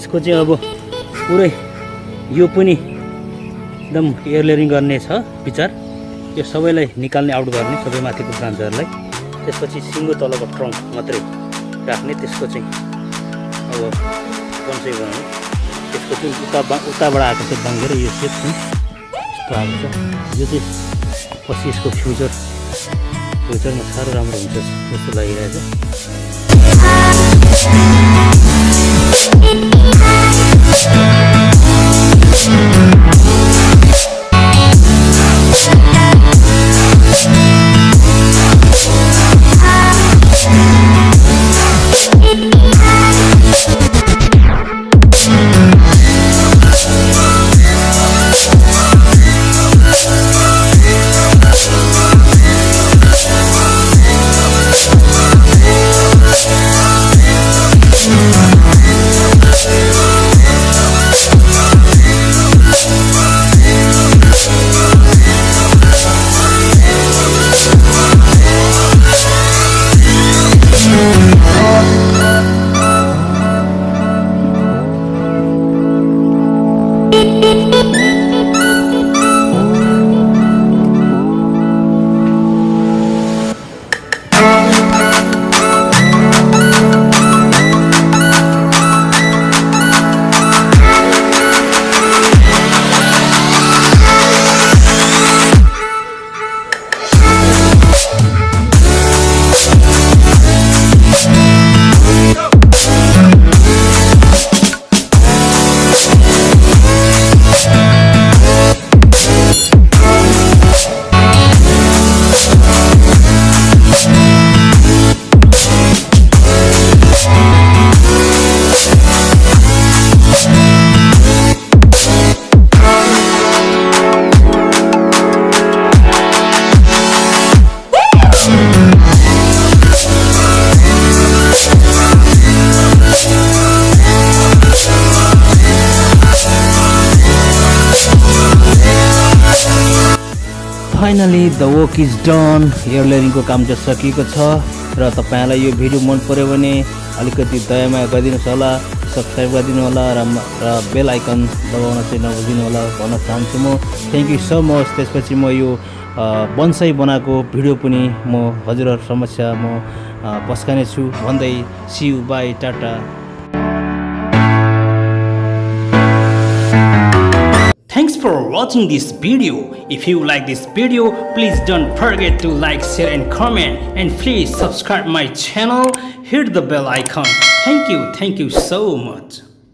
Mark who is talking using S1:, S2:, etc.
S1: यसको चाहिँ अब पुरै यो पनि एकदम एयरलेयरिङ गर्ने छ विचार। यो सबैलाई निकाल्ने आउट गर्ने सबै माथिको ब्रान्चहरूलाई, त्यसपछि सिङ्गो तलको ट्रङ्क मात्रै राख्ने। त्यसको चाहिँ अब बन्साई बनाउने। त्यसको चाहिँ उताबाट आएको चाहिँ बाङ्गेर यो सेप चाहिँ यस्तो आएको छ। यो चाहिँ पछि यसको फ्युचरमा साह्रो राम्रो हुन्छ जस्तो लागिरहेछ। Finally the work is done. एयरलेयरिङको काम चाहिँ सकिएको छ र तपाईँलाई यो भिडियो मन पर्यो भने अलिकति दयामाया गरिदिनुहोस् होला, सब्सक्राइब गरिदिनु होला र बेल आइकन दबाउन चाहिँ नभुलिदिनु होला भन्न चाहन्छु म। Thank you so much. त्यसपछि म यो बन्साई बनाएको भिडियो पनि म हजुरहरू समक्ष म पस्काने छु भन्दै see you bye ta ta. Thanks for watching this video. If you like this video, please don't forget to like, share and comment, and please subscribe my channel. Hit the bell icon. Thank you so much.